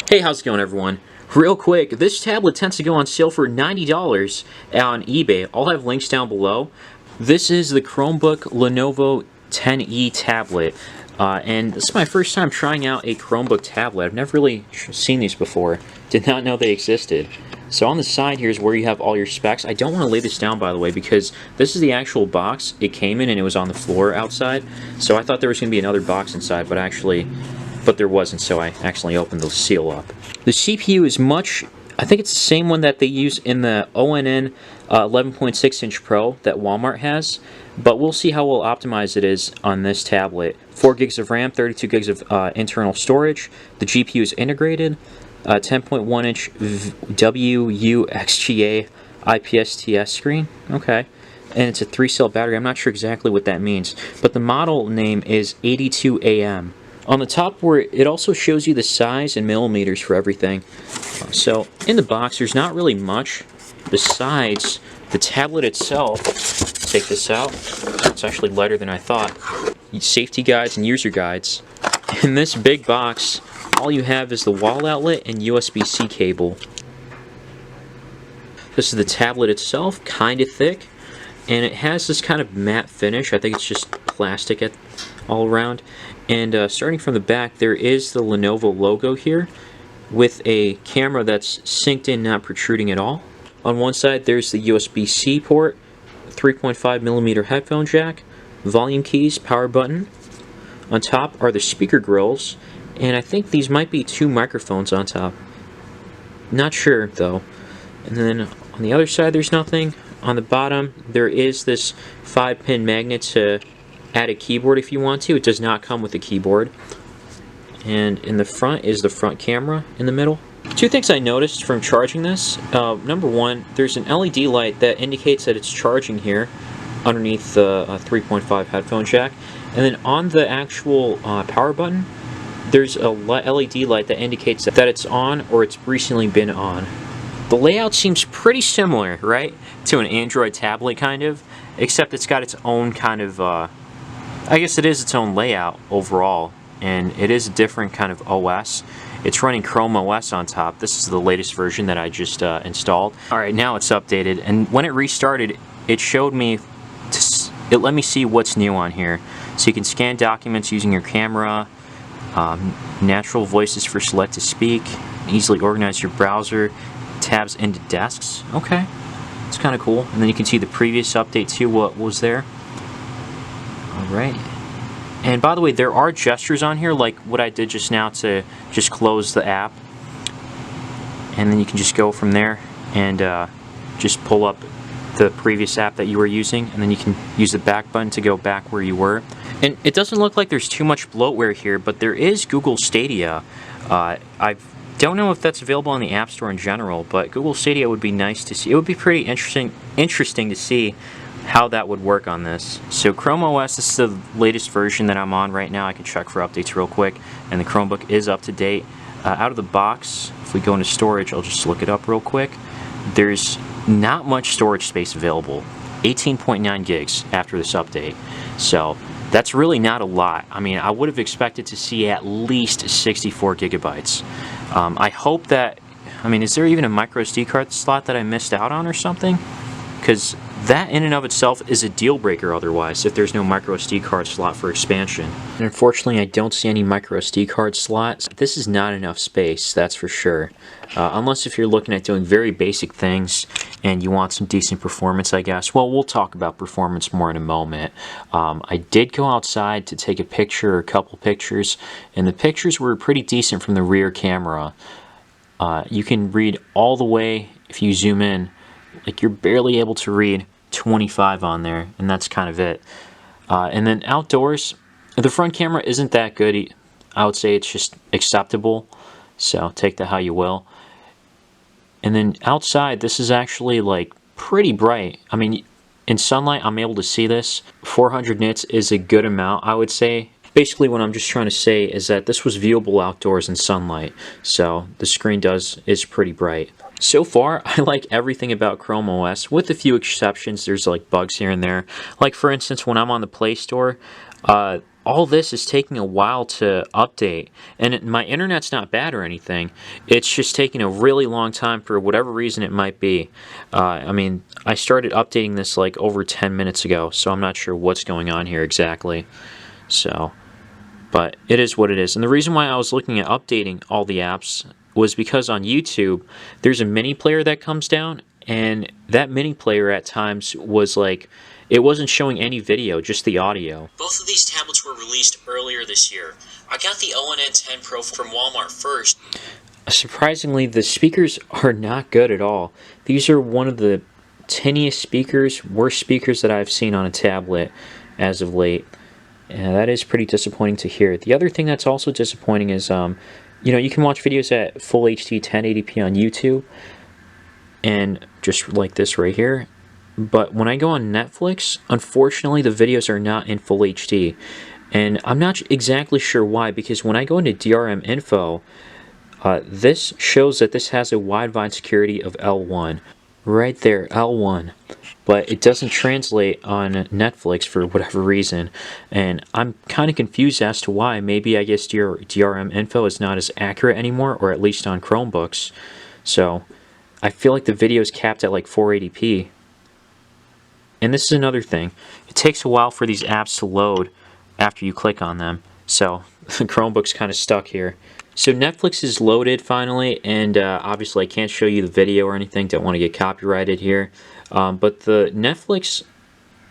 Hey, how's it going, everyone? Real quick, this tablet tends to go on sale for $90 on eBay. I'll have links down below. This is the Chromebook LENOVO 10E tablet, and this is my first time trying out a Chromebook tablet. I've never really seen these before. Did not know they existed. So on the side here is where you have all your specs. I don't want to lay this down, by the way, because this is the actual box it came in, and it was on the floor outside. So I thought there was going to be another box inside, but there wasn't, so I accidentally opened the seal up. The CPU is I think it's the same one that they use in the ONN 11.6-inch Pro that Walmart has, but we'll see how well optimized it is on this tablet. 4 gigs of RAM, 32 gigs of internal storage. The GPU is integrated. 10.1-inch WUXGA IPS screen. Okay. And it's a 3-cell battery. I'm not sure exactly what that means, but the model name is 82AM. On the top, where it also shows you the size in millimeters for everything. So in the box, there's not really much besides the tablet itself. Take this out. It's actually lighter than I thought. Safety guides and user guides. In this big box, all you have is the wall outlet and USB-C cable. This is the tablet itself, kind of thick, and it has this kind of matte finish. I think it's just plastic all around. And starting from the back, there is the Lenovo logo here with a camera that's synced in, not protruding at all. On one side, there's the USB-C port, 3.5mm headphone jack, volume keys, power button. On top are the speaker grills, and I think these might be 2 microphones on top. Not sure, though. And then on the other side, there's nothing. On the bottom, there is this 5-pin magnet to add a keyboard if you want to. It does not come with a keyboard. And in the front is the front camera in the middle. 2 things I noticed from charging this. Number one, there's an LED light that indicates that it's charging here underneath the 3.5 headphone jack. And then on the actual power button, there's a LED light that indicates that it's on or it's recently been on. The layout seems pretty similar, right, to an Android tablet kind of, except it's got its own kind of I guess it is its own layout overall, and it is a different kind of OS. It's running Chrome OS on top. This is the latest version that I just installed. Alright, now it's updated, and when it restarted, it showed me, it let me see what's new on here. So you can scan documents using your camera, natural voices for select to speak, easily organize your browser, tabs into desks. Okay, it's kind of cool. And then you can see the previous update too, what was there. Alright, and by the way, there are gestures on here like what I did just now to just close the app, and then you can just go from there and just pull up the previous app that you were using, and then you can use the back button to go back where you were. And it doesn't look like there's too much bloatware here, but there is Google Stadia. I don't know if that's available on the App Store in general, but Google Stadia would be nice to see. It would be pretty interesting to see how that would work on this. So Chrome OS, this is the latest version that I'm on right now. I can check for updates real quick, and the Chromebook is up to date. Out of the box, if we go into storage, I'll just look it up real quick. There's not much storage space available. 18.9 gigs after this update. So that's really not a lot. I mean, I would have expected to see at least 64 gigabytes. I hope that, I mean, is there even a micro SD card slot that I missed out on or something? Because that in and of itself is a deal breaker otherwise, if there's no micro SD card slot for expansion. And unfortunately, I don't see any micro SD card slots. This is not enough space, that's for sure. Unless if you're looking at doing very basic things and you want some decent performance, I guess. Well, we'll talk about performance more in a moment. I did go outside to take a picture or a couple pictures, and the pictures were pretty decent from the rear camera. You can read all the way, if you zoom in, like you're barely able to read 25 on there, and that's kind of it. And then outdoors, the front camera isn't that good. I would say it's just acceptable, so take that how you will. And then outside, this is actually like pretty bright. I mean, in sunlight, I'm able to see this. 400 nits is a good amount, I would say. Basically, what I'm just trying to say is that this was viewable outdoors in sunlight, so the screen is pretty bright. So far, I like everything about Chrome OS, with a few exceptions. There's like bugs here and there. Like for instance, when I'm on the Play Store, all this is taking a while to update, and my internet's not bad or anything. It's just taking a really long time for whatever reason it might be. I mean, I started updating this like over 10 minutes ago, so I'm not sure what's going on here exactly. So, but it is what it is. And the reason why I was looking at updating all the apps was because on YouTube, there's a mini player that comes down, and that mini player at times was like, it wasn't showing any video, just the audio. Both of these tablets were released earlier this year. I got the LENOVO 10 Pro from Walmart first. Surprisingly, the speakers are not good at all. These are one of the tiniest speakers, worst speakers that I've seen on a tablet as of late. And that is pretty disappointing to hear. The other thing that's also disappointing is, you know, you can watch videos at full HD 1080p on YouTube, and just like this right here. But when I go on Netflix, unfortunately the videos are not in full HD. And I'm not exactly sure why, because when I go into DRM info, this shows that this has a wideband security of L1. Right there, L1. But it doesn't translate on Netflix for whatever reason. And I'm kind of confused as to why. Maybe I guess DRM info is not as accurate anymore, or at least on Chromebooks. So I feel like the video is capped at like 480p. And this is another thing. It takes a while for these apps to load after you click on them. So the Chromebook's kind of stuck here. So Netflix is loaded finally, and obviously I can't show you the video or anything. Don't want to get copyrighted here. But the Netflix,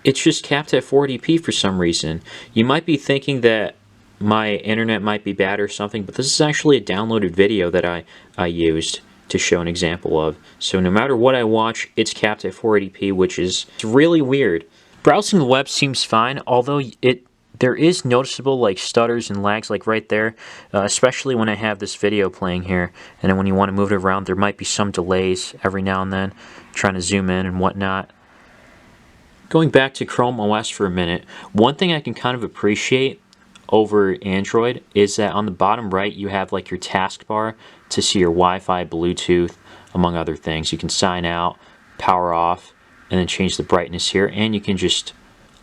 it's just capped at 480p for some reason. You might be thinking that my internet might be bad or something, but this is actually a downloaded video that I used to show an example of. So no matter what I watch, it's capped at 480p, which is really weird. Browsing the web seems fine, although there is noticeable like stutters and lags like right there, especially when I have this video playing here, and then when you want to move it around there might be some delays every now and then, trying to zoom in and whatnot. Going back to Chrome OS for a minute, one thing I can kind of appreciate over Android is that on the bottom right you have like your taskbar to see your Wi-Fi, Bluetooth, among other things. You can sign out, power off, and then change the brightness here, and you can just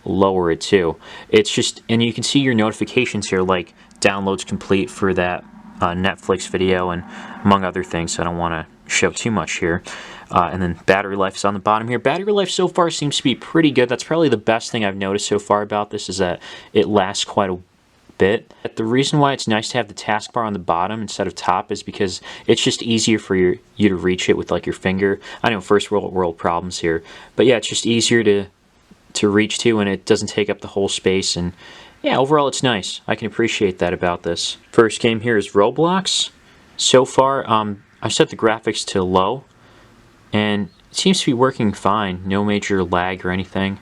lower it too. It's just, and you can see your notifications here, like downloads complete for that Netflix video, and among other things. So I don't want to show too much here. And then battery life is on the bottom here. Battery life so far seems to be pretty good. That's probably the best thing I've noticed so far about this, is that it lasts quite a bit. The reason why it's nice to have the taskbar on the bottom instead of top is because it's just easier for you to reach it with like your finger. I know first world problems here, but yeah, it's just easier to reach to, and it doesn't take up the whole space. And yeah, overall it's nice. I can appreciate that about this. First game here is Roblox. So far, I set the graphics to low, and it seems to be working fine. No major lag or anything.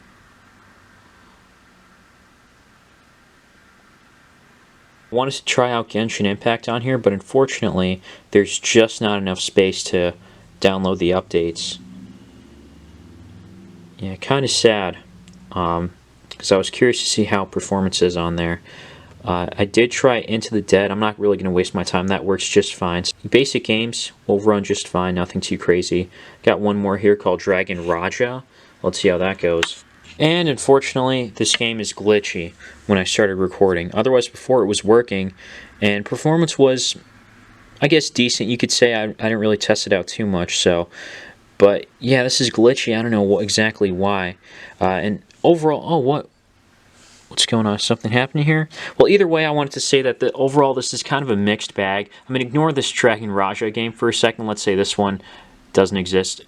I wanted to try out Genshin Impact on here, but unfortunately there's just not enough space to download the updates. Yeah, kind of sad, because I was curious to see how performance is on there. I did try Into the Dead. I'm not really going to waste my time. That works just fine. Basic games will run just fine, nothing too crazy. Got one more here called Dragon Raja. Let's see how that goes. And unfortunately, this game is glitchy when I started recording. Otherwise, before it was working, and performance was, I guess, decent. You could say I didn't really test it out too much, so. But yeah, this is glitchy. I don't know exactly why. And overall, oh, what's going on? Something happening here? Well, either way, I wanted to say that overall this is kind of a mixed bag. I mean, ignore this Dragon Raja game for a second. Let's say this one doesn't exist.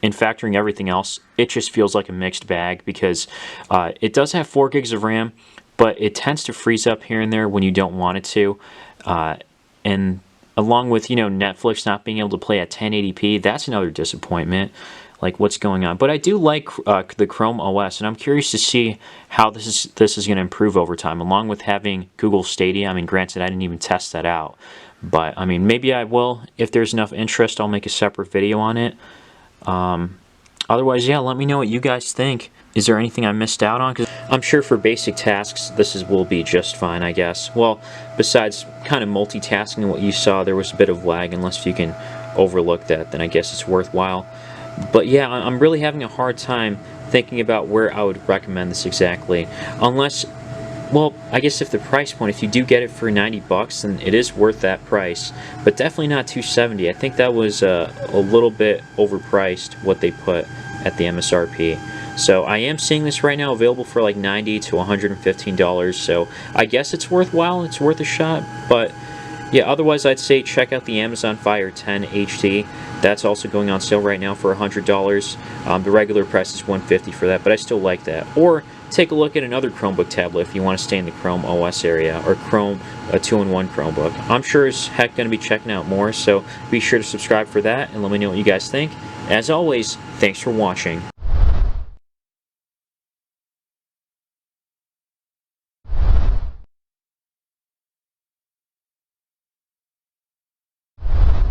In factoring everything else, it just feels like a mixed bag, because it does have 4 gigs of RAM, but it tends to freeze up here and there when you don't want it to. And along with, you know, Netflix not being able to play at 1080p, that's another disappointment. Like, what's going on? But I do like the Chrome OS, and I'm curious to see how this is going to improve over time, along with having Google Stadia. I mean, granted, I didn't even test that out, but I mean, maybe I will. If there's enough interest, I'll make a separate video on it. Otherwise, yeah, let me know what you guys think. Is there anything I missed out on? Because I'm sure for basic tasks, will be just fine, I guess. Well, besides kind of multitasking and what you saw, there was a bit of lag. Unless you can overlook that, then I guess it's worthwhile. But yeah, I'm really having a hard time thinking about where I would recommend this exactly. Unless well, I guess if the price point, if you do get it for 90 bucks, then it is worth that price, but definitely not 270. I think that was a little bit overpriced what they put at the MSRP. So I am seeing this right now available for like $90 to $115, so I guess it's worthwhile, it's worth a shot, but yeah, otherwise I'd say check out the Amazon Fire 10 HD. That's also going on sale right now for $100. The regular price is $150 for that, but I still like that. Or take a look at another Chromebook tablet if you want to stay in the Chrome OS area, or Chrome, a 2-in-1 Chromebook. I'm sure as heck going to be checking out more, so be sure to subscribe for that and let me know what you guys think. As always, thanks for watching.